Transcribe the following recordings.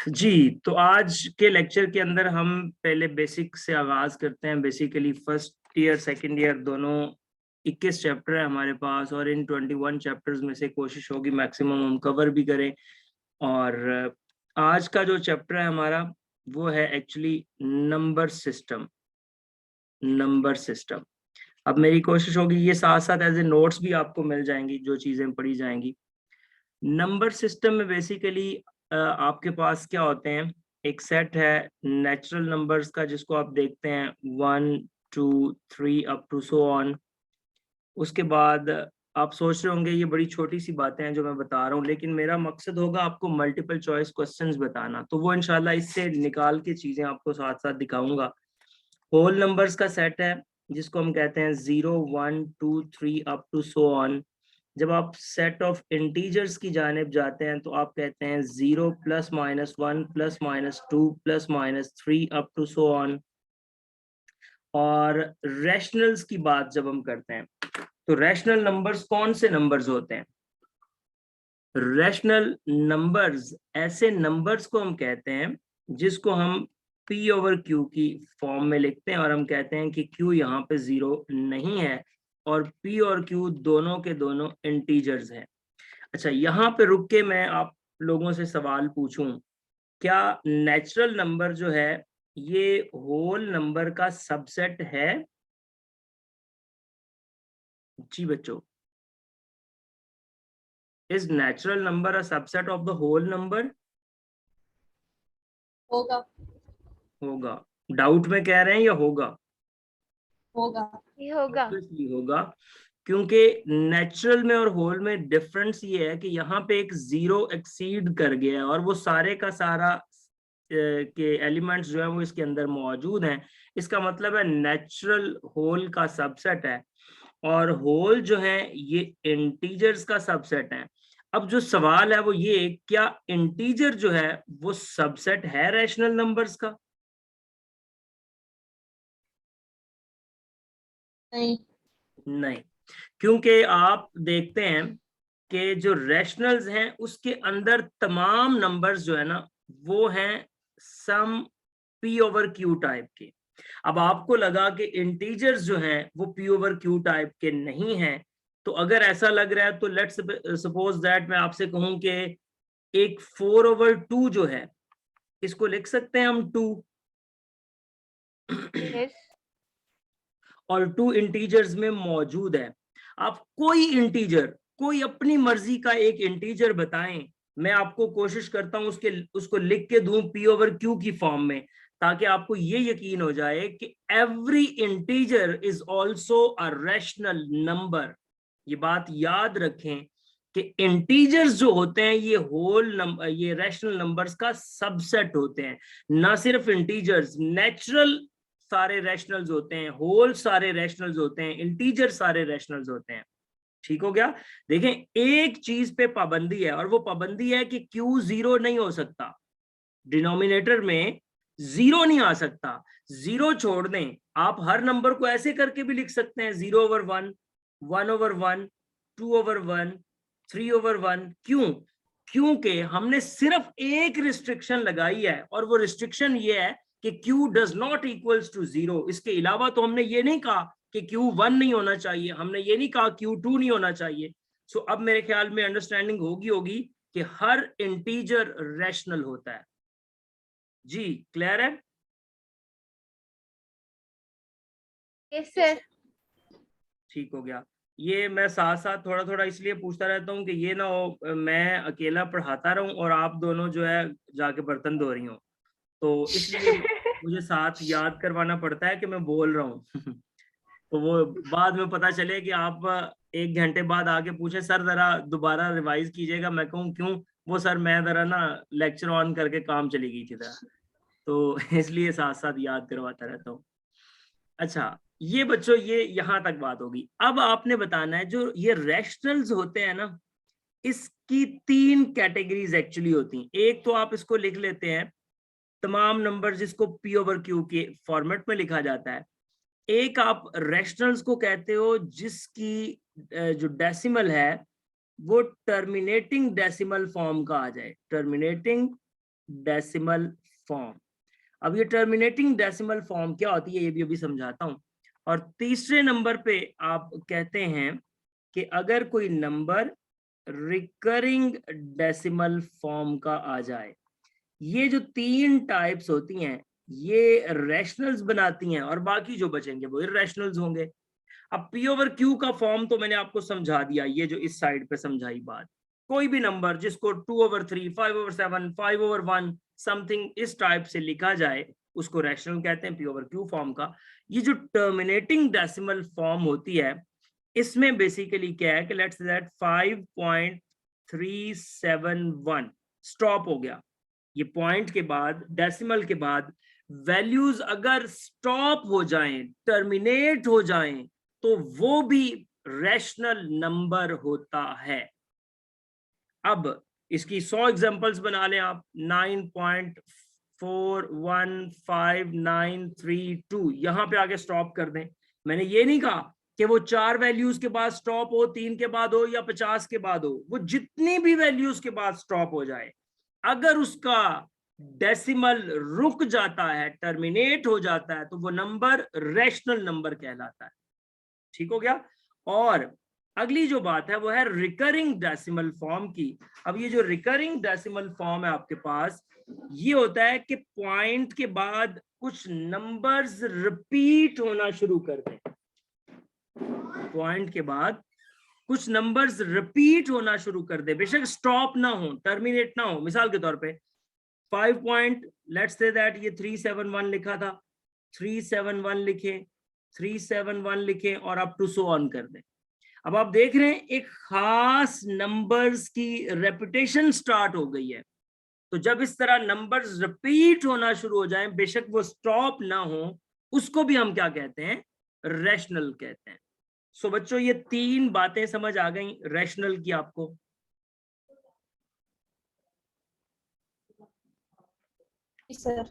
जी, तो आज के लेक्चर के अंदर हम पहले बेसिक से आगाज करते हैं। Basically first year second year दोनों 21 चैप्टर है हमारे पास, और इन 21 चैप्टर्स में से कोशिश होगी मैक्सिमम हम कवर भी करें। और आज का जो चैप्टर है हमारा वो है actually number system. Number system, अब मेरी कोशिश होगी ये साथ साथ एज ए नोट्स भी आपको मिल जाएंगी जो चीजें पढ़ी जाएंगी। नंबर सिस्टम में बेसिकली आपके पास क्या होते हैं, एक सेट है नेचुरल नंबर्स का जिसको आप देखते हैं 1 2 3 अप टू सो ऑन। उसके बाद आप सोच रहे होंगे ये बड़ी छोटी सी बातें हैं जो मैं बता रहा हूँ, लेकिन मेरा मकसद होगा आपको मल्टीपल चॉइस क्वेश्चंस बताना, तो वो इंशाल्लाह इससे निकाल के चीजें आपको साथ साथ दिखाऊंगा। होल नंबर्स का सेट है जिसको हम कहते हैं 0 1 2 3 अप टू सो ऑन। जब आप सेट ऑफ इंटीजर्स की जानिब जाते हैं तो आप कहते हैं 0 plus minus 1 plus minus 2 plus minus 3 up to so on. और रैशनल्स की बात जब हम करते हैं तो रैशनल नंबर्स कौन से नंबर्स होते हैं? रैशनल नंबर्स ऐसे नंबर्स को हम कहते हैं जिसको हम p ओवर q की फॉर्म में लिखते हैं, और हम कहते हैं कि q यहाँ पे 0 नहीं है और p और q दोनों के दोनों इंटीजर्स हैं। अच्छा, यहाँ पे रुक के मैं आप लोगों से सवाल पूछूं, क्या नेचुरल नंबर जो है ये होल नंबर का सबसेट है? जी बच्चों, is natural number a subset of the whole number? होगा। होगा। डाउट में कह रहे हैं या होगा? होगा। ये होगा। ऑब्वियसली होगा, क्योंकि नेचुरल में और होल में डिफरेंस ये है कि यहाँ पे एक जीरो एक्सीड कर गया है और वो सारे का सारा के एलिमेंट्स जो है वो इसके अंदर मौजूद हैं। इसका मतलब है नेचुरल होल का सबसेट है, और होल जो है ये इंटीजर्स का सबसेट है। अब जो सवाल है वो ये, क्या इंटीजर जो है वो सबसेट है रैशनल नंबर्स का? नहीं। नहीं, क्योंकि आप देखते हैं कि जो रैशनल्स हैं उसके अंदर तमाम नंबर्स जो है ना वो हैं सम p ओवर q टाइप के। अब आपको लगा कि इंटीजर्स जो हैं वो p ओवर q टाइप के नहीं हैं, तो अगर ऐसा लग रहा है तो लेट्स सपोज दैट मैं आपसे कहूं कि एक 4 ओवर 2 जो है इसको लिख सकते हैं हम 2, यस। और 2 इंटीजर्स में मौजूद है। आप कोई इंटीजर, कोई अपनी मर्जी का एक इंटीजर बताएं, मैं आपको कोशिश करता हूं उसको लिख के दूं p ओवर q की फॉर्म में, ताकि आपको ये यकीन हो जाए कि every integer is also a rational number. ये बात याद रखें कि इंटीजर्स जो होते हैं ये होल नंबर, ये रैशनल नंबर्स का सबसेट होते हैं। ना सिर्फ इंटीजर्स, नेचुरल सारे रैशनल्स होते हैं, होल सारे रैशनल्स होते हैं, इंटीजर सारे रैशनल्स होते हैं। ठीक हो गया? देखें, एक चीज पे पाबंदी है, और वो पाबंदी है कि q 0 नहीं हो सकता, डिनोमिनेटर में 0 नहीं आ सकता। 0 छोड़ दें, आप हर नंबर को ऐसे करके भी लिख सकते हैं 0 ओवर 1, 1 ओवर 1, 2 ओवर 1, 3 ओवर 1। क्यों? क्योंकि हमने सिर्फ एक रिस्ट्रिक्शन लगाई है, और वो रिस्ट्रिक्शन ये है कि q does not equals to 0। इसके अलावा तो हमने ये नहीं कहा कि q1 नहीं होना चाहिए, हमने ये नहीं कहा q2 नहीं होना चाहिए। सो अब मेरे ख्याल में अंडरस्टैंडिंग होगी कि हर इंटीजर रैशनल होता है। जी क्लियर है? Yes sir. ठीक हो गया। ये मैं साथ साथ थोड़ा थोड़ा इसलिए पूछता रहता हूँ कि ये ना हो मैं अकेला पढ़ाता रहूं और आप दोनों जो है जाके बर्तन धो रही हो, तो इसलिए मुझे साथ याद करवाना पड़ता है कि मैं बोल रहा हूँ। तो वो बाद में पता चले कि आप 1 घंटे बाद आके पूछे सर जरा दोबारा रिवाइज कीजिएगा, मैं कहूँ क्यों? वो सर मैं जरा ना लेक्चर ऑन करके काम चली गई थी जरा, तो इसलिए साथ साथ याद करवाता रहता हूँ। अच्छा, ये बच्चों ये यहां तक बात होगी। अब आपने बताना है जो ये रैशनल्स होते हैं ना, इसकी 3 कैटेगरीज एक्चुअली होती हैं। एक तो आप इसको लिख लेते हैं तमाम नंबर जिसको p ओवर q के फॉर्मेट में लिखा जाता है। एक आप रैशनल्स को कहते हो जिसकी जो डेसिमल है वो टर्मिनेटिंग डेसिमल फॉर्म का आ जाए, टर्मिनेटिंग डेसिमल फॉर्म। अब ये टर्मिनेटिंग डेसिमल फॉर्म क्या होती है ये भी अभी समझाता हूं। और तीसरे नंबर पे आप कहते हैं कि अगर कोई नंबर रिकरिंग डेसिमल फॉर्म का आ जाए। ये जो 3 टाइप्स होती हैं ये रैशनल्स बनाती हैं और बाकी जो बचेंगे वो इररेशनल्स होंगे। अब पी ओवर क्यू का फॉर्म तो मैंने आपको समझा दिया, ये जो इस साइड पे समझाई बात। कोई भी नंबर जिसको 2/3, 5/7, 5/1 समथिंग इस टाइप से लिखा जाए उसको रैशनल कहते हैं, पी ओवर क्यू फॉर्म का। ये जो टर्मिनेटिंग डेसिमल फॉर्म होती है इसमें बेसिकली क्या है कि लेट्स से दैट 5.371 स्टॉप हो गया। ये पॉइंट के बाद डेसिमल के बाद वैल्यूज अगर स्टॉप हो जाएं, टर्मिनेट हो जाएं, तो वो भी रैशनल नंबर होता है। अब इसकी 100 एग्जांपल्स बना लें आप। 9.415932 यहां पे आगे स्टॉप कर दें। मैंने ये नहीं कहा कि वो 4 वैल्यूज के बाद स्टॉप हो, 3 के बाद हो या 50 के बाद हो, वो जितनी भी वैल्यूज के बाद स्टॉप हो जाए, अगर उसका डेसिमल रुक जाता है, टर्मिनेट हो जाता है, तो वो नंबर रैशनल नंबर कहलाता है। ठीक हो गया। और अगली जो बात है वो है रिकरिंग डेसिमल फॉर्म की। अब ये जो रिकरिंग डेसिमल फॉर्म है आपके पास, ये होता है कि पॉइंट के बाद कुछ नंबर्स रिपीट होना शुरू कर दें। पॉइंट के बाद कुछ नंबर्स रिपीट होना शुरू कर दे, बेशक स्टॉप ना हो, टर्मिनेट ना हो। मिसाल के तौर पे 5 लेट्स से दैट ये 371 लिखा था, 371 लिखें, 371 लिखें और आप टू सो ऑन कर दें। अब आप देख रहे हैं एक खास नंबर्स की रेपिटेशन स्टार्ट हो गई है। तो जब इस तरह नंबर्स रिपीट होना शुरू हो जाएं, बेशक वो स्टॉप ना हो, उसको भी हम क्या कहते हैं? रैशनल कहते हैं। सो बच्चों ये 3 बातें समझ आ गई रैशनल की आपको। सर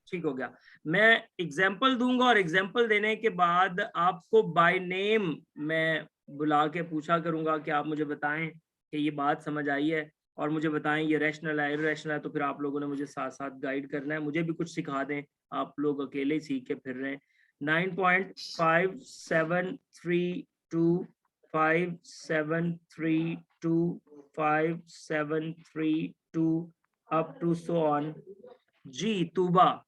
ठीक हो गया। मैं एग्जाम्पल दूंगा और एग्जाम्पल देने के बाद आपको बाय नेम मैं बुला के पूछा करूंगा कि आप मुझे बताएं कि ये बात समझ आई है, और मुझे बताएं ये रैशनल है इररेशनल है। तो फिर आप लोगों ने मुझे साथ साथ गाइड करना है, मुझे भी कुछ सिखा दें, आप लोग अकेले ही सीख के फिर रहे हैं। 9.5732 5732 5732 अप टू सो ऑन। जी तूबा,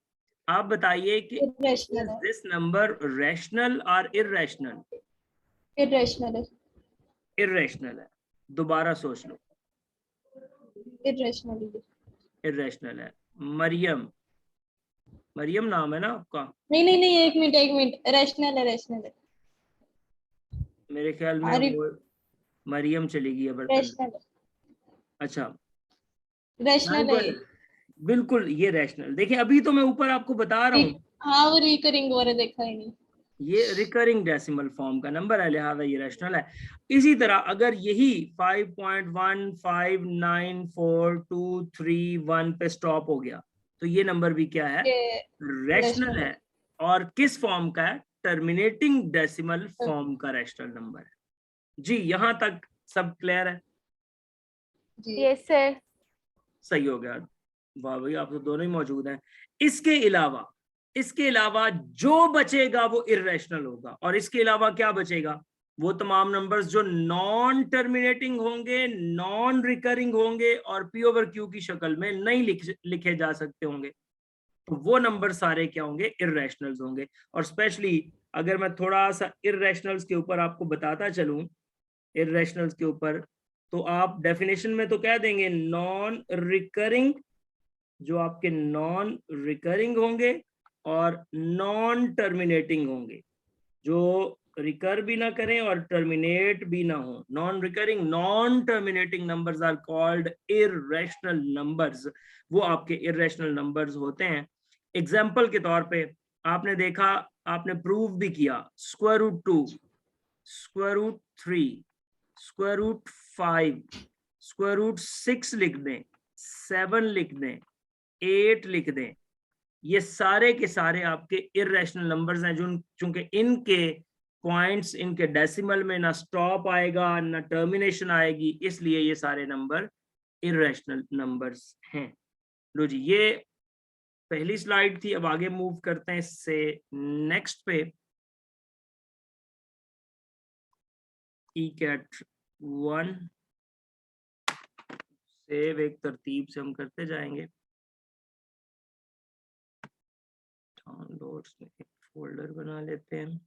आप बताइए कि इररेशनल है। दिस नंबर रैशनल और इररेशनल? इररेशनल है। इररेशनल है। दोबारा सोच लो। इररेशनल है। इररेशनल है। मरियम, मरियम नाम है ना आपका? नहीं नहीं नहीं, एक मिनट, रैशनल है, रैशनल है। मेरे ख्याल में अरे वो मरियम चली गई है बर्तन। रैशनल है, अच्छा रैशनल है। बिल्कुल ये रैशनल। देखिए अभी तो मैं ऊपर आपको बता रहा हूँ, हाँ वो रिकरिंग वाला देखा ही नहीं। ये रिकरिंग डेसिमल फॉर्म का नंबर है, लिहाजा ये रैशनल है। इसी तरह अगर यही 5.159423 पे स्टॉप हो गया तो ये नंबर भी क्या है? ये रैशनल रैशनल है। और किस फॉर्म का है? टर्मिनेटिंग डेसिमल है। फॉर्म का रैशनल नंबर है। जी यहां तक सब क्लियर है? जी यस सर। सही हो गया। वाह भाई आप तो दोनों ही मौजूद हैं। इसके अलावा जो बचेगा वो इररेशनल होगा, और इसके अलावा क्या बचेगा? वो तमाम नंबर्स जो नॉन टर्मिनेटिंग होंगे, नॉन रिकरिंग होंगे और पी ओवर क्यू की शक्ल में नहीं लिखे जा सकते होंगे, तो वो नंबर सारे क्या होंगे? इररेशनल्स होंगे। और स्पेशली अगर मैं थोड़ा सा इररेशनल्स के ऊपर आपको बताता चलूं, इररेशनल्स के ऊपर, तो आप डेफिनेशन में तो कह देंगे नॉन रिकरिंग, जो आपके नॉन रिकरिंग होंगे और नॉन टर्मिनेटिंग होंगे, जो रिकर भी ना करें और टर्मिनेट भी ना हो। Non recurring non terminating numbers are called irrational numbers, वो आपके इररेशनल नंबर्स होते हैं। एग्जाम्पल के तौर पे आपने देखा, आपने प्रूव भी किया, √2, √3, √5, √6 लिख दें, 7 लिख दें, 8 लिख दें, ये सारे के सारे आपके इररेशनल नंबर्स हैं। जो चूंकि इनके पॉइंट्स, इनके डेसिमल में ना स्टॉप आएगा ना टर्मिनेशन आएगी, इसलिए ये सारे नंबर इररेशनल नंबर्स हैं। लो जी, ये पहली स्लाइड थी। अब आगे मूव करते हैं इससे नेक्स्ट पे। ई कैट 1 सेव एक तरतीब से हम करते जाएंगे। डाउनलोड्स में एक फोल्डर बना लेते हैं।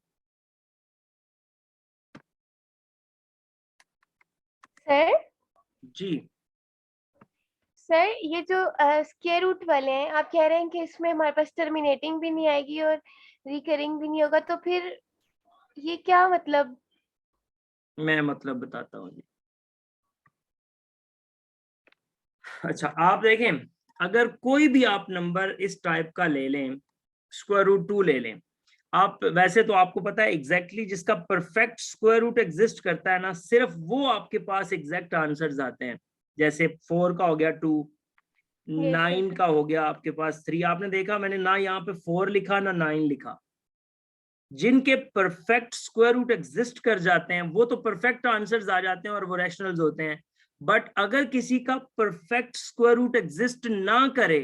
सर जी सर, ये जो स्क्वायर रूट वाले हैं, आप कह रहे हैं कि इसमें हमारे पास टर्मिनेटिंग भी नहीं आएगी और रिकरिंग भी नहीं होगा, तो फिर ये क्या मतलब? मैं मतलब बताता हूँ जी। अच्छा, आप देखें, अगर कोई भी आप नंबर इस टाइप का ले लें, स्क्वायर रूट 2 ले लें, आप वैसे तो आपको पता है एग्जैक्टली जिसका परफेक्ट स्क्वायर रूट एग्जिस्ट करता है ना, सिर्फ वो आपके पास एग्जैक्ट आंसर्स आते हैं। जैसे 4 का हो गया 2, 9 का हो गया आपके पास 3। आपने देखा मैंने ना यहाँ पे 4 लिखा ना 9 लिखा। जिनके परफेक्ट स्क्वायर रूट एग्जिस्ट कर जाते हैं वो तो परफेक्ट आंसर्स आ जाते हैं और वो रैशनल्स होते हैं। बट अगर किसी का परफेक्ट स्क्वायर रूट एग्जिस्ट ना करे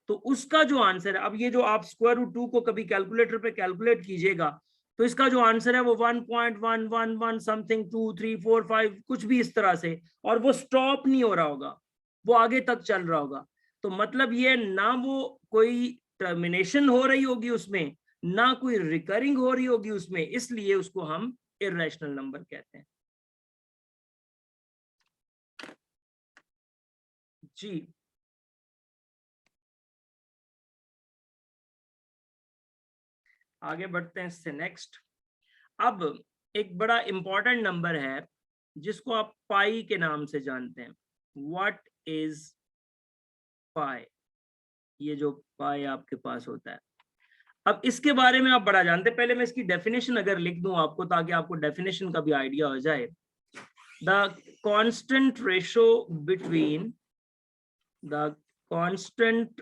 तो उसका जो आंसर है, अब ये जो आप स्क्वायर रूट 2 को कभी कैलकुलेटर पे कैलकुलेट कीजिएगा तो इसका जो आंसर है वो 1.111 समथिंग 2 3 4 5 कुछ भी इस तरह से, और वो स्टॉप नहीं हो रहा होगा, वो आगे तक चल रहा होगा। तो मतलब ये ना वो कोई टर्मिनेशन हो रही होगी उसमें, ना कोई रिकरिंग हो रही होगी उसमें, इसलिए उसको हम इर्रेशनल नंबर कहते हैं जी। आगे बढ़ते हैं इससे नेक्स्ट। अब एक बड़ा इंपॉर्टेंट नंबर है जिसको आप पाई के नाम से जानते हैं। What is pi? ये जो पाई आपके पास होता है, अब इसके बारे में आप बड़ा जानते हैं। पहले मैं इसकी डेफिनेशन अगर लिख दूं आपको ताकि आपको डेफिनेशन का भी आइडिया हो जाए। The constant ratio between the constant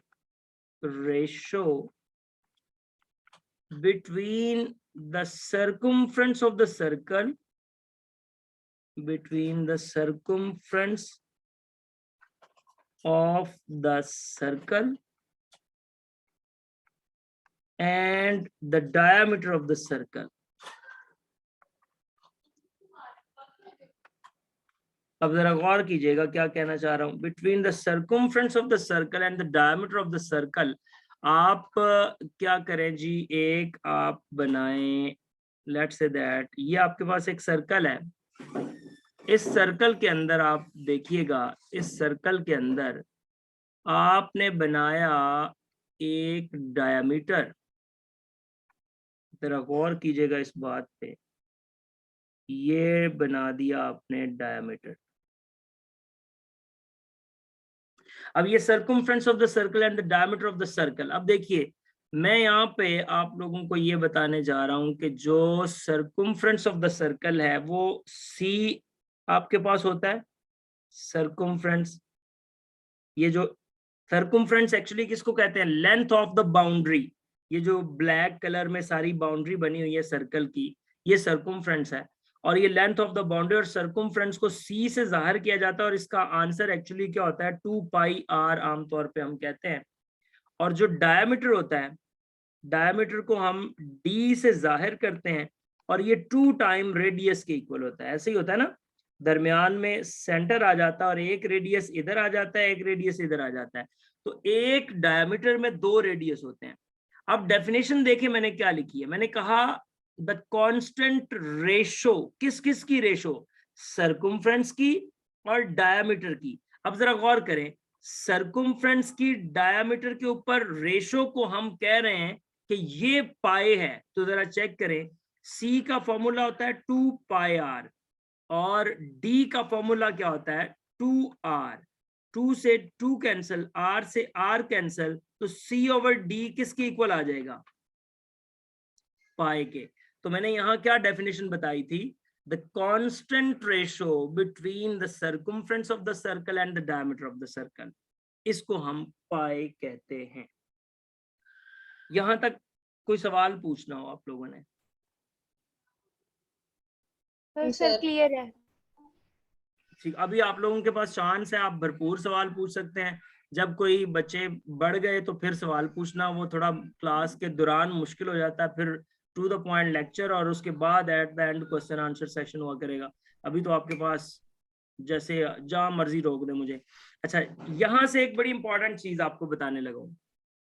ratio between the circumference of the circle, between the circumference of the circle and the diameter of the circle. अब जरा गौर कीजिएगा क्या कहना चाह रहा हूं। Between the circumference of the circle and the diameter of the circle, आप क्या करें जी, एक आप बनाएं, लेट्स से दैट ये आपके पास एक सर्कल है। इस सर्कल के अंदर आप देखिएगा, इस सर्कल के अंदर आपने बनाया एक डायमीटर। जरा गौर कीजिएगा इस बात पे, ये बना दिया आपने डायमीटर। अब ये circumference of the circle and the diameter of the circle. अब देखिए मैं यहाँ पे आप लोगों को ये बताने जा रहा हूं कि जो सर्कमफ्रेंस ऑफ द सर्कल है वो सी आपके पास होता है। सर्कमफ्रेंस, ये जो सर्कमफ्रेंस एक्चुअली किसको कहते हैं? Length of the boundary. ये जो ब्लैक कलर में सारी बाउंड्री बनी हुई है सर्कल की, ये सर्कमफ्रेंस है। और ये लेंथ ऑफ द बाउंड्री और सर्कमफ्रेंस को सी से जाहिर किया जाता है और इसका आंसर एक्चुअली क्या होता है? 2πr आमतौर पे हम कहते हैं। और जो डायमीटर होता है, डायमीटर को हम डी से जाहिर करते हैं और ये 2 टाइम रेडियस के इक्वल होता है। ऐसे ही होता है ना, दरमियान में सेंटर आ जाता है और एक रेडियस इधर आ जाता है, एक रेडियस इधर आ जाता है। तो एक डायमीटर में 2 रेडियस होते हैं। अब डेफिनेशन देखें मैंने क्या लिखी है। मैंने कहा द कांस्टेंट रेशो, किस किस की रेशो? सर्कमफ्रेंस की और डायमीटर की। अब जरा गौर करें, सर्कमफ्रेंस की डायमीटर के ऊपर रेशो को हम कह रहे हैं कि ये पाए है। तो जरा चेक करें, सी का फॉर्मूला होता है 2πr और डी का फॉर्मूला क्या होता है? 2r। 2 से 2 कैंसिल, r से r कैंसिल, तो c ओवर d किसके इक्वल आ जाएगा? पाए के। तो मैंने यहाँ क्या डेफिनेशन बताई थी? The constant ratio between the circumference of the circle and the diameter of the circle, इसको हम पाए कहते हैं। यहां तक कोई सवाल पूछना हो आप लोगों ने? सर क्लियर है। ठीक, अभी आप लोगों के पास चांस है, आप भरपूर सवाल पूछ सकते हैं। जब कोई बच्चे बढ़ गए तो फिर सवाल पूछना वो थोड़ा क्लास के दौरान मुश्किल हो जाता है, फिर टू द पॉइंट लेक्चर और उसके बाद at the end question answer session हुआ करेगा। अभी तो आपके पास जैसे जहां मर्जी रोक दे मुझे। अच्छा, यहां से एक बड़ी इंपॉर्टेंट चीज आपको बताने लगा हूं।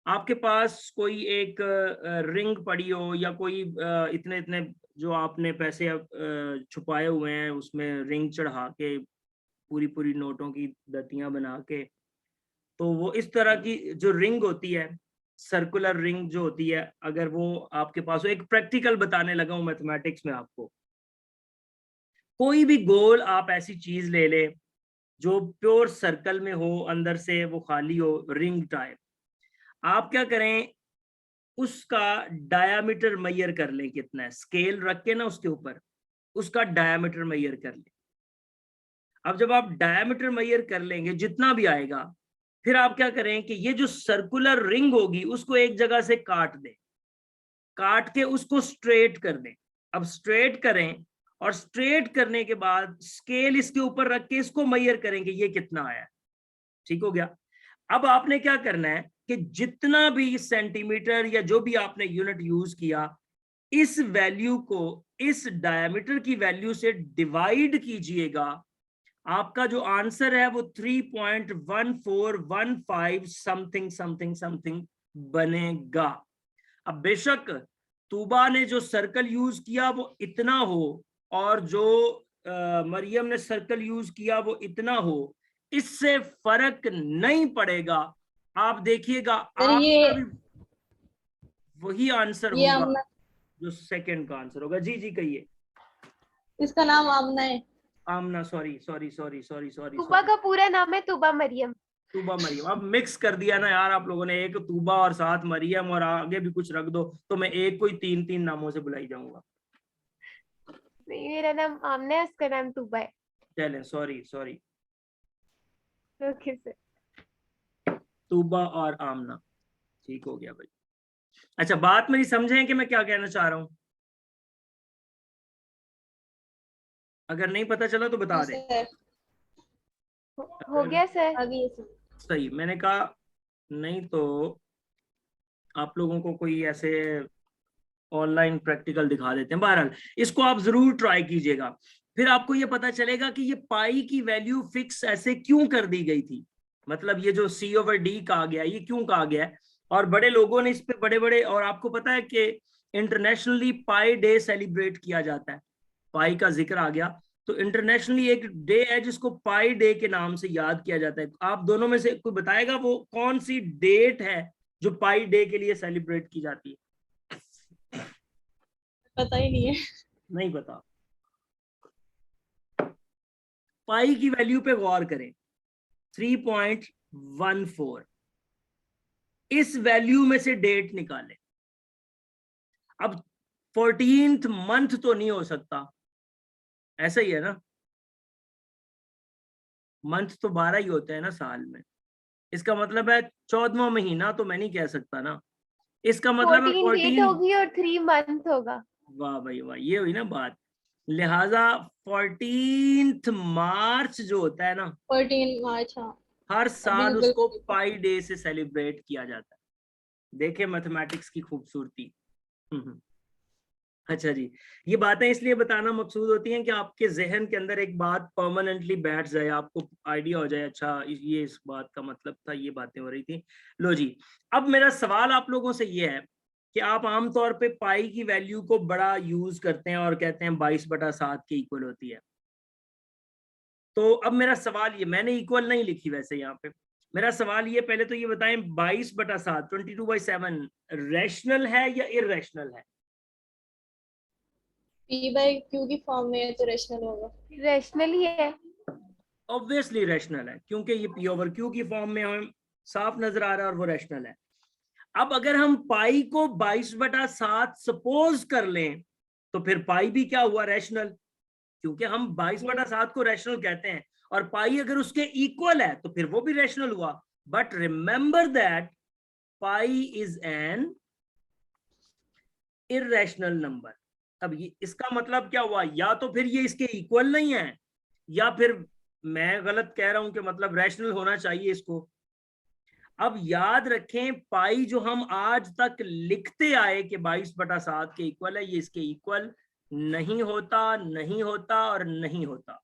आपके पास कोई एक रिंग पड़ी हो या कोई इतने इतने जो आपने पैसे छुपाए हुए हैं उसमें रिंग चढ़ा के पूरी पूरी नोटों की दतियां बना के, तो वो इस तरह की जो रिंग होती है, सर्कुलर रिंग जो होती है, अगर वो आपके पास हो, एक प्रैक्टिकल बताने लगा हूं मैथमेटिक्स में आपको। कोई भी गोल आप ऐसी चीज ले ले जो प्योर सर्कल में हो, अंदर से वो खाली हो, रिंग टाइप, आप क्या करें, उसका डायामीटर मेजर कर लें कितना है, स्केल रख के ना उसके ऊपर उसका डायामीटर मेजर कर लें। अब जब आप डायामीटर मेजर कर लेंगे जितना भी आएगा, फिर आप क्या करें कि ये जो सर्कुलर रिंग होगी उसको एक जगह से काट दें, काट के उसको स्ट्रेट कर दें। अब स्ट्रेट करें और स्ट्रेट करने के बाद स्केल इसके ऊपर रख के इसको मेजर करेंगे ये कितना आया। ठीक हो गया। अब आपने क्या करना है कि जितना भी सेंटीमीटर या जो भी आपने यूनिट यूज किया, इस वैल्यू को इस डायमीटर की वैल्यू से डिवाइड कीजिएगा। आपका जो आंसर है वो 3.1415 समथिंग समथिंग समथिंग बनेगा। अब बेशक तूबा ने जो सर्कल यूज किया वो इतना हो और जो मरियम ने सर्कल यूज किया वो इतना हो, इससे फर्क नहीं पड़ेगा। आप देखिएगा आपका भी वही आंसर ये होगा आमना, जो सेकंड का आंसर होगा। जी जी कहिए। इसका नाम आमना है। Aamna, sorry sorry sorry sorry sorry Tuba sorry, का पूरा नाम है तूबा मरियम। तूबा मरियम। अब मिक्स कर दिया ना यार आप लोगों ने, एक तूबा और साथ मरियम और आगे भी कुछ रख दो तो मैं एक को ही तीन तीन नामों से बुलाई जाऊंगा। नहीं, मेरा नाम आमना है, उसका नाम तूबा है। चलें, sorry sorry, okay sir. Tooba और आमना, ठीक हो गया भाई। अच्छा, बात मेरी समझें कि मैं क्या कहना चाह रहा हूं? अगर नहीं पता चला तो बता दें। सर हो गया सर। आगे सर। सही, मैंने कहा नहीं तो आप लोगों को कोई ऐसे ऑनलाइन प्रैक्टिकल दिखा देते हैं। बहरहाल इसको आप जरूर ट्राई कीजिएगा, फिर आपको ये पता चलेगा कि ये पाई की वैल्यू फिक्स ऐसे क्यों कर दी गई थी। मतलब ये जो C/D कहा गया, ये क्यों कहा गया है, और बड़े लोगों ने इस पे बड़े बड़े, और आपको पता है कि इंटरनेशनली पाई डे सेलिब्रेट किया जाता है। पाई का जिक्र आ गया तो इंटरनेशनली एक डे है जिसको पाई डे के नाम से याद किया जाता है। आप दोनों में से कोई बताएगा वो कौन सी डेट है जो पाई डे के लिए सेलिब्रेट की जाती है? पता ही नहीं है। नहीं पता। पाई की वैल्यू पे गौर करें, 3.14, इस वैल्यू में से डेट निकालें। अब 14th मंथ तो नहीं हो सकता, ऐसा ही है ना, मंथ तो 12 ही होते हैं ना साल में। इसका मतलब है 14वां महीना तो मैं नहीं कह सकता ना, इसका मतलब है 14 डेट 14। होगी और 3 मंथ होगा। वाह भाई वाह, ये हुई ना बात। लिहाजा 14th मार्च जो होता है ना, 14 मार्च, हाँ। हर साल बिल्कुल उसको बिल्कुल। पाई डे से सेलिब्रेट किया जाता है। देखे मैथमेटिक्स की खूबसूरती। अच्छा जी, ये बातें इसलिए बताना मकसूद होती हैं कि आपके जहन के अंदर एक बात परमानेंटली बैठ जाए, आपको आइडिया हो जाए, अच्छा ये इस बात का मतलब था, ये बातें हो रही थी। लो जी, अब मेरा सवाल आप लोगों से ये है कि आप आमतौर पे पाई की वैल्यू को बड़ा यूज करते हैं और कहते हैं 22/7 के इक्वल होती है। तो अब मेरा सवाल ये, मैंने इक्वल नहीं लिखी वैसे यहाँ पे, मेरा सवाल ये, पहले तो ये बताएं 22/7 22/7 रैशनल है या इररेशनल है? P/Q की फॉर्म में है तो रेशनल होगा। रैशनल ही है। ऑब्वियसली रैशनल है, क्योंकि ये P/Q की फॉर्म में हमें साफ नजर आ रहा है और वो रैशनल है। अब अगर हम पाई को 22/7 सपोज कर लें तो फिर पाई भी क्या हुआ, रैशनल, क्योंकि हम 22/7 को रैशनल कहते हैं, और पाई अगर उसके इक्वल है तो फिर वो भी रैशनल हुआ। But remember that pi is an irrational number. अब ये इसका मतलब क्या हुआ, या तो फिर ये इसके इक्वल नहीं है, या फिर मैं गलत कह रहा हूं कि मतलब रैशनल होना चाहिए इसको। अब याद रखें पाई जो हम आज तक लिखते आए कि 22/7 के इक्वल है, ये इसके इक्वल नहीं होता, नहीं होता और नहीं होता।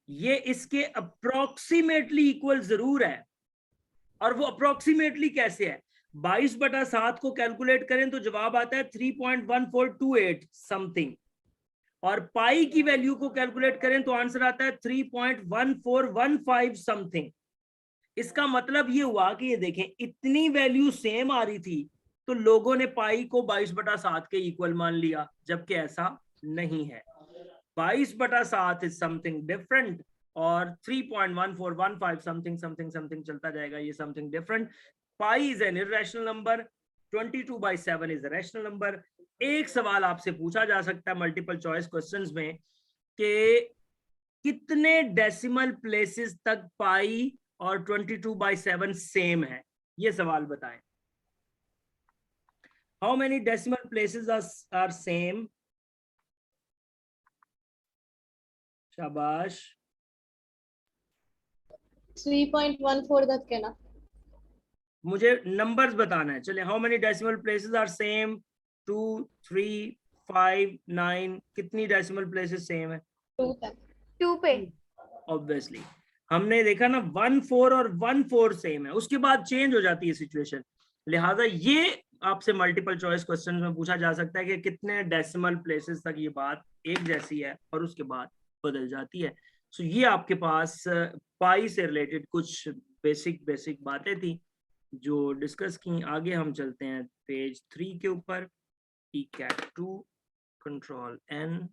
ये इसके अप्रोक्सीमेटली इक्वल जरूर है। और वो अप्रोक्सीमेटली कैसे है? 22/7 को कैलकुलेट करें तो जवाब आता है 3.1428 समथिंग, और पाई की वैल्यू को कैलकुलेट करें तो आंसर आता है 3.1415 समथिंग। इसका मतलब ये हुआ कि ये देखें इतनी वैल्यू सेम आ रही थी तो लोगों ने पाई को 22/7 के इक्वल मान लिया, जबकि ऐसा नहीं है। 22/7 इज समथिंग डिफरेंट और 3.1415 समथिंग समथिंग समथिंग चलता जाएगा, ये something different. Pi is an irrational number, 22/7 is a rational number. एक सवाल आपसे पूछा जा सकता है मल्टीपल चॉइस क्वेश्चंस में कि कितने डेसिमल प्लेसेस तक पाई और 22/7 सेम है, ये सवाल बताएं। How many decimal places are same? शाबाश। 3.14 तक के ना। मुझे नंबर्स बताना है। चलिए, how many decimal places are same? 2, 3, 5, 9, कितनी डेसिमल प्लेसेस सेम है? 2 तक। 2 पे ऑब्वियसली हमने देखा ना 1, 4 और 1, 4 सेम है, उसके बाद चेंज हो जाती है सिचुएशन। लिहाजा ये आपसे मल्टीपल चॉइस क्वेश्चन में पूछा जा सकता है कि कितने डेसिमल प्लेसेस तक ये बात एक जैसी है और उसके बाद बदल जाती है। सो ये आपके पास पाई से रिलेटेड कुछ बेसिक बातें थी जो डिस्कस की। आगे हम चलते हैं पेज 3 के ऊपर, ECAT2 कंट्रोल N,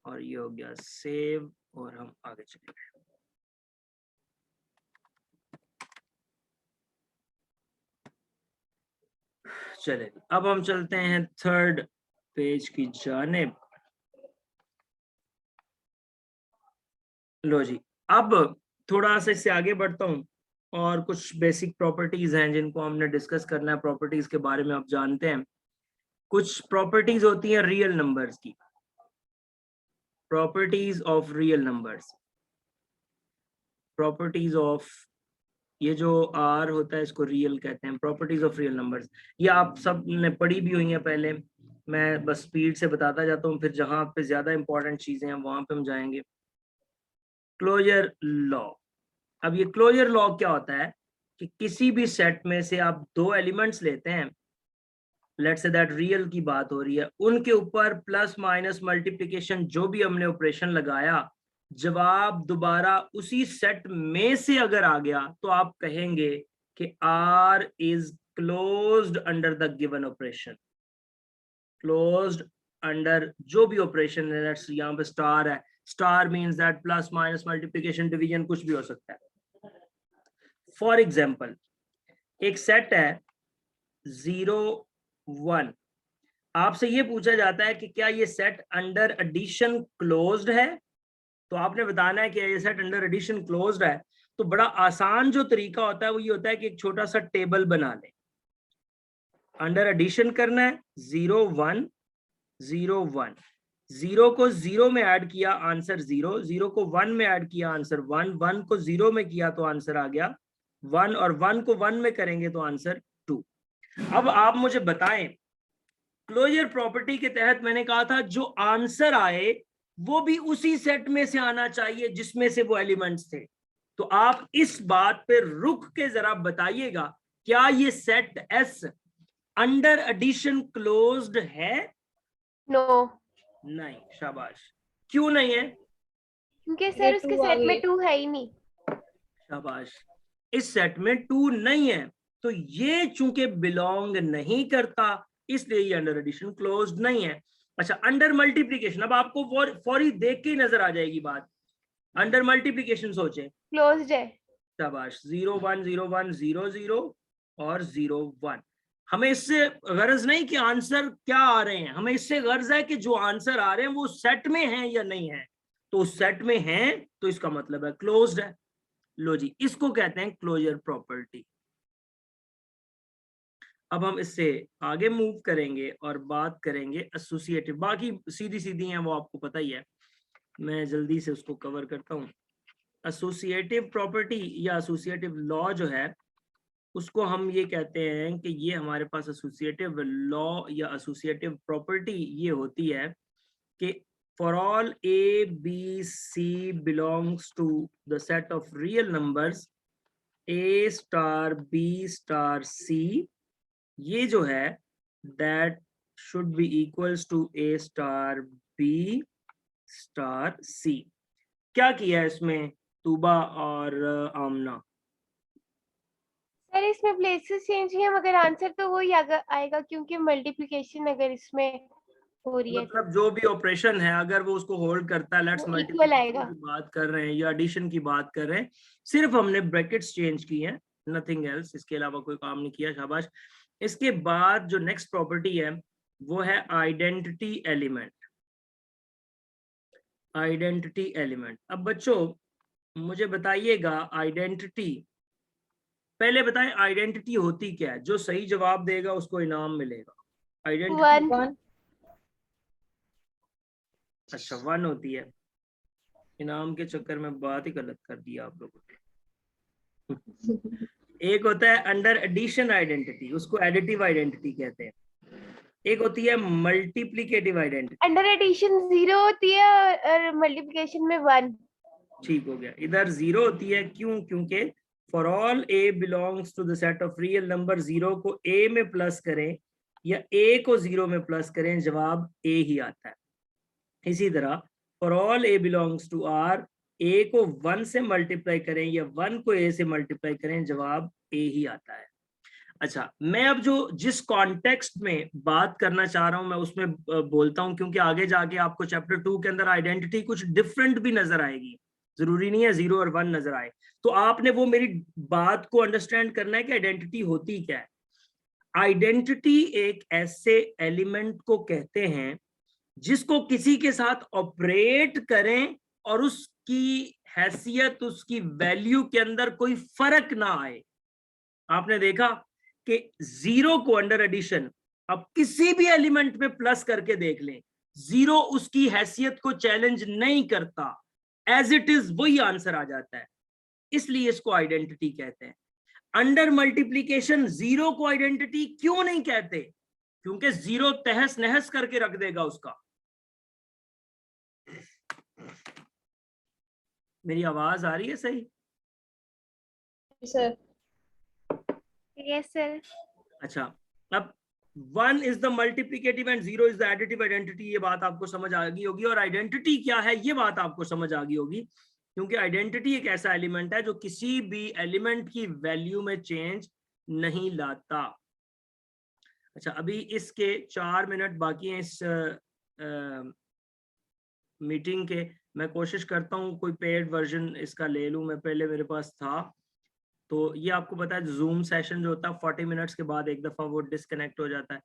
और ये हो गया सेव, और हम आगे चलेंगे। चले अब हम चलते हैं थर्ड पेज की जानिब। लो जी, अब थोड़ा सा इससे आगे बढ़ता हूँ और कुछ बेसिक प्रॉपर्टीज हैं जिनको हमने डिस्कस करना है। प्रॉपर्टीज के बारे में आप जानते हैं, कुछ प्रॉपर्टीज होती हैं रियल नंबर्स की, properties of real numbers, properties of, ये जो आर होता है इसको रियल कहते हैं, प्रॉपर्टीज ऑफ रियल नंबर्स। ये आप सब ने पढ़ी भी हुई हैं पहले, मैं बस स्पीड से बताता जाता हूँ, फिर जहां पे ज्यादा इंपॉर्टेंट चीजें हैं वहां पे हम जाएंगे। Closure law. अब ये क्लोजर लॉ क्या होता है कि किसी भी सेट में से आप 2 एलिमेंट्स लेते हैं, लेट्स से दैट रियल की बात हो रही है, उनके ऊपर प्लस माइनस मल्टीप्लिकेशन जो भी हमने ऑपरेशन लगाया, जवाब दोबारा उसी सेट में से अगर आ गया तो आप कहेंगे कि R is closed under the given operation. Closed under जो भी ऑपरेशन है, लेट्स यहाँ पे स्टार है, star means that plus minus multiplication division कुछ भी हो सकता है। फॉर एग्जाम्पल, एक सेट है 0, 1, आपसे ये पूछा जाता है कि क्या ये सेट अंडर एडिशन क्लोज्ड है, तो आपने बताना है कि ये सेट अंडर एडिशन क्लोज्ड है। तो बड़ा आसान जो तरीका होता है वो ये होता है कि एक छोटा सा टेबल बना लें, अंडर एडिशन करना है 0, 1, 0, 1, 0 को 0 में ऐड किया आंसर 0, 0 को 1 में ऐड किया आंसर 1, 1 को 0 में किया तो आंसर आ गया 1, और 1 को 1 में करेंगे तो आंसर 2। अब आप मुझे बताएं, क्लोजर प्रॉपर्टी के तहत मैंने कहा था जो आंसर आए वो भी उसी सेट में से आना चाहिए जिसमें से वो एलिमेंट्स थे। तो आप इस बात पे रुक के जरा बताइएगा, क्या ये set S under addition closed है? नो। नहीं। शाबाश। क्यों नहीं है? क्योंकि सर उसके सेट में 2 है ही नहीं। शाबाश, इस सेट में 2 नहीं है, तो ये चूंकि बिलोंग नहीं करता इसलिए ये अंडर एडिशन क्लोज्ड नहीं है। अच्छा, अंडर मल्टीप्लिकेशन, अब आपको फौरी देख के ही नजर आ जाएगी बात। अंडर मल्टीप्लिकेशन सोचे, क्लोज्ड है। शाबाश, 0, 1, 0, 1, 0, 0 और 0, 1। हमें इससे गर्ज नहीं कि आंसर क्या आ रहे हैं, हमें इससे गर्ज है कि जो आंसर आ रहे हैं वो सेट में हैं या नहीं है। तो सेट में हैं तो इसका मतलब है क्लोज्ड है। लो जी, इसको कहते हैं क्लोजर प्रॉपर्टी। अब हम इससे आगे मूव करेंगे और बात करेंगे एसोसिएटिव। बाकी सीधी सीधी हैं वो आपको पता ही है, मैं जल्दी से उसको कवर करता हूँ। एसोसिएटिव प्रॉपर्टी या एसोसिएटिव लॉ जो है उसको हम ये कहते हैं कि ये हमारे पास एसोसिएटिव लॉ या एसोसिएटिव प्रॉपर्टी ये होती है कि for all A B C belongs to the set of real numbers A star B star C, ये जो है that should be equals to A star B star C. क्या किया है इसमें तूबा और आमना? सर इसमें प्लेसेस चेंज किए मगर आंसर तो वही आएगा क्योंकि मल्टीप्लिकेशन अगर इसमें हो रही है मतलब जो भी ऑपरेशन है अगर वो उसको होल्ड करता है, लेट्स वो equal मल्टीप्लिकेशन आएगा। की बात कर रहे हैं या एडिशन की बात कर रहे हैं, सिर्फ हमने ब्रैकेट्स चेंज की हैं, नथिंग एल्स, इसके अलावा कोई काम नहीं किया, शाबाश। इसके बाद जो नेक्स्ट प्रॉपर्टी है वो है आइडेंटिटी एलिमेंट। आइडेंटिटी एलिमेंट, अब बच्चों मुझे बताइएगा आइडेंटिटी, पहले बताएं आइडेंटिटी होती क्या है? जो सही जवाब देगा उसको इनाम मिलेगा। आइडेंटिटी 1 अच्छा 1 होती है। इनाम के चक्कर में बात ही गलत कर दिया आप लोगों ने। एक होता है अंडर एडिशन आइडेंटिटी, उसको एडिटिव आइडेंटिटी कहते हैं। एक होती है मल्टीप्लिकेटिव आइडेंटिटी। अंडर एडिशन 0 होती है और मल्टीप्लिकेशन में 1। ठीक हो गया, इधर 0 होती है, क्यों? क्योंकि for all A belongs to the set of real number, 0 को ए में प्लस करें या ए को 0 में प्लस करें, जवाब ए ही आता है। इसी तरह for all A belongs to R, A को 1 से मल्टीप्लाई करें या 1 को ए से मल्टीप्लाई करें, जवाब ए ही आता है। अच्छा, मैं अब जो जिस कॉन्टेक्स्ट में बात करना चाह रहा हूं मैं उसमें बोलता हूं, क्योंकि आगे जाके आपको चैप्टर 2 के अंदर आइडेंटिटी कुछ डिफरेंट भी नजर आएगी, जरूरी नहीं है 0 और 1 नजर आए। तो आपने वो मेरी बात को अंडरस्टैंड करना है कि आइडेंटिटी होती क्या है। आइडेंटिटी एक ऐसे एलिमेंट को कहते हैं जिसको किसी के साथ ऑपरेट करें और उसकी हैसियत, उसकी वैल्यू के अंदर कोई फर्क ना आए। आपने देखा कि 0 को अंडर एडिशन अब किसी भी एलिमेंट में प्लस करके देख लें, 0 उसकी हैसियत को चैलेंज नहीं करता, एज इट इज वही आंसर आ जाता है, इसलिए इसको आइडेंटिटी कहते हैं। अंडर मल्टीप्लीकेशन 0 को आइडेंटिटी क्यों नहीं कहते? क्योंकि 0 तहस नहस करके रख देगा उसका। मेरी आवाज आ रही है सही? Sir yes sir. अच्छा, अब 1 is the multiplicative and 0 is the additive identity, ये बात आपको समझ आ गई होगी। और आइडेंटिटी क्या है ये बात आपको समझ आ गई होगी, क्योंकि आइडेंटिटी एक ऐसा एलिमेंट है जो किसी भी एलिमेंट की वैल्यू में चेंज नहीं लाता। अच्छा, अभी इसके 4 मिनट बाकी हैं इस मीटिंग के। मैं कोशिश करता हूँ कोई पेड वर्जन इसका ले लूँ, मैं पहले मेरे पास था। तो ये आपको पता है जूम सेशन जो होता है 40 मिनट्स के बाद एक दफा वो डिस्कनेक्ट हो जाता है।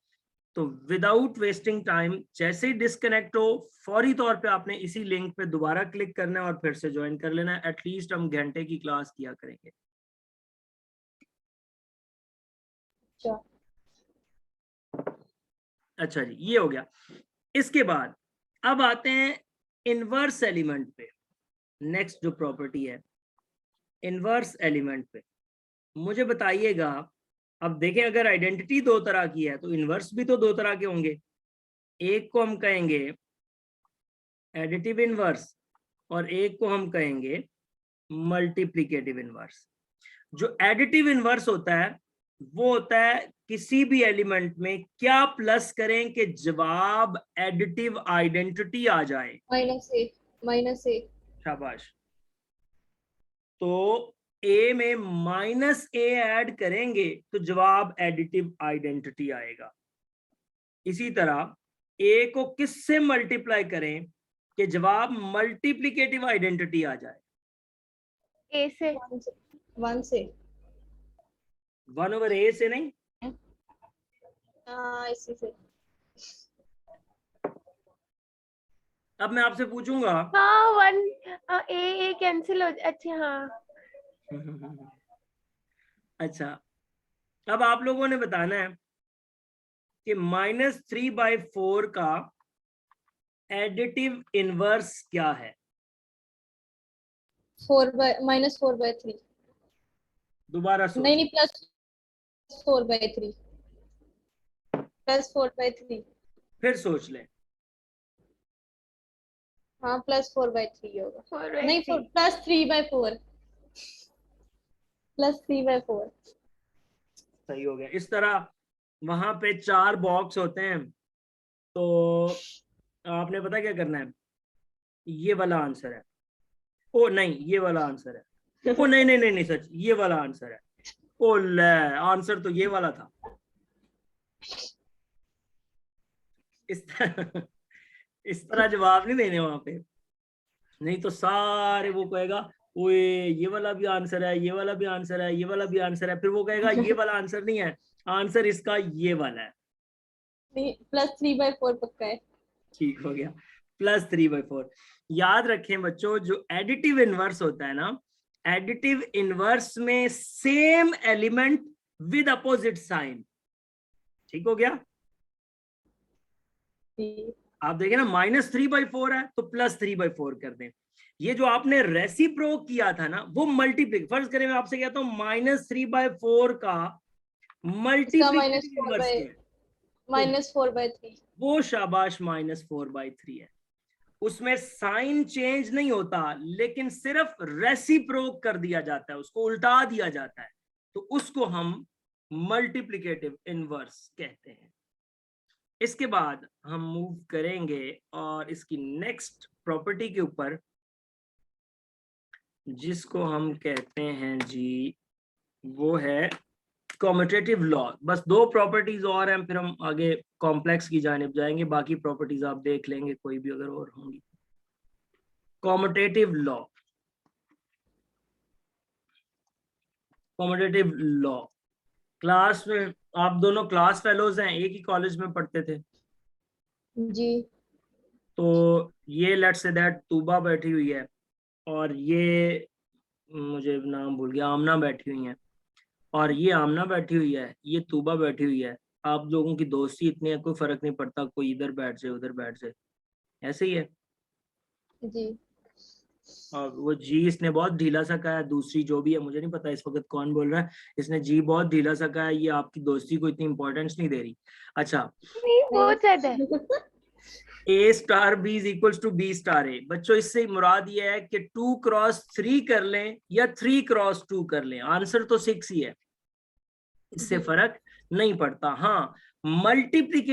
तो विदाउट वेस्टिंग टाइम जैसे ही डिस्कनेक्ट हो फौरी तौर पे आपने इसी लिंक पे दोबारा क्लिक करना है और फिर से ज्वाइन कर लेना है। एटलीस्ट हम घंटे की क्लास किया करेंगे। अच्छा जी, ये हो गया। इसके बाद अब आते हैं इनवर्स एलिमेंट पे। नेक्स्ट जो प्रॉपर्टी है इनवर्स एलिमेंट पे, मुझे बताइएगा। अब देखें, अगर आइडेंटिटी 2 तरह की है तो इनवर्स भी तो 2 तरह के होंगे। एक को हम कहेंगे एडिटिव इनवर्स और एक को हम कहेंगे मल्टीप्लिकेटिव इनवर्स। जो एडिटिव इनवर्स होता है वो होता है किसी भी एलिमेंट में क्या प्लस करें कि जवाब एडिटिव आइडेंटिटी आ जाए। -a शाबाश। तो ए में -a ऐड करेंगे तो जवाब एडिटिव आइडेंटिटी आएगा। इसी तरह ए को किससे मल्टीप्लाई करें कि जवाब मल्टीप्लिकेटिव आइडेंटिटी आ जाए? ए से 1 से 1/a से नहीं। इसी से। अब मैं आपसे पूछूंगा, हाँ 1 ए कैंसिल हो। अच्छा हाँ अच्छा अब आप लोगों ने बताना है कि -3/4 का एडिटिव इनवर्स क्या है। -4/3। दोबारा सोच। नहीं +4/3। +4/3। फिर सोच ले। हाँ +4/3 होगा। 4/3। नहीं +3/4। +3/4। सही हो गया। इस तरह वहां पे 4 बॉक्स होते हैं, तो आपने पता क्या करना है, ये वाला आंसर है। ओ नहीं, ये वाला आंसर है। ओ नहीं नहीं नहीं नहीं, सच ये वाला आंसर है। ओ ले, आंसर तो ये वाला था। इस तरह इस तरह जवाब नहीं देने वहां पे, नहीं तो सारे वो कहेगा ओए ये वाला भी आंसर है, ये वाला भी आंसर है, ये वाला भी आंसर है, फिर वो कहेगा ये वाला आंसर नहीं है, आंसर इसका ये वाला है। नहीं +3/4 पक्का है। ठीक हो गया, +3/4। याद रखें बच्चों, जो एडिटिव इनवर्स होता है ना, एडिटिव इनवर्स में same element with opposite sign. ठीक हो गया। आप देखें ना, -3/4 है तो +3/4 कर दें। ये जो आपने रेसिप्रोक किया था ना, वो मल्टीप्लिक, फर्ज करें मैं आपसे कहता हूं -3/4 का मल्टीप्लिकेटिव इनवर्स क्या है, -4/3। वो शाबाश -4/3 है। उसमें साइन चेंज नहीं होता, लेकिन सिर्फ रेसिप्रोक कर दिया जाता है, उसको उल्टा दिया जाता है, तो उसको हम मल्टीप्लिकेटिव इनवर्स कहते हैं। इसके बाद हम मूव करेंगे और इसकी नेक्स्ट प्रॉपर्टी के ऊपर, जिसको हम कहते हैं जी, वो है कॉम्यूटेटिव लॉ। बस 2 प्रॉपर्टीज और हैं, फिर हम आगे कॉम्प्लेक्स की जानिब जाएंगे, बाकी प्रॉपर्टीज आप देख लेंगे कोई भी अगर और होंगी। Commutative law, commutative law. Class में आप दोनों क्लास फेलोज हैं, एक ही कॉलेज में पढ़ते थे, जी। तो ये लेट्स से दैट तूबा बैठी हुई है और ये, मुझे नाम भूल गया, आमना बैठी हुई है, और ये आमना बैठी हुई है, ये तूबा बैठी हुई है। आप लोगों की दोस्ती इतनी है, कोई फर्क नहीं पड़ता, कोई इधर बैठ जाए उधर बैठ जाए, ऐसे ही है। जी। और वो जी इसने बहुत ढीला सा कहा है, दूसरी जो भी है, मुझे नहीं पता इस वक्त कौन बोल रहा है, इसने जी बहुत ढीला सा कहा है, ये आपकी दोस्ती को इतनी इंपॉर्टेंस नहीं दे रही। अच्छा, नहीं बहुत ज्यादा है। A* B = B*A। बच्चों इससे मुराद ये है कि 2x3 कर लें या 3x2 कर लें, आंसर तो 6 ही है, इससे फर्क नहीं पड़ता। हाँ, मल्टीप्लीकेशन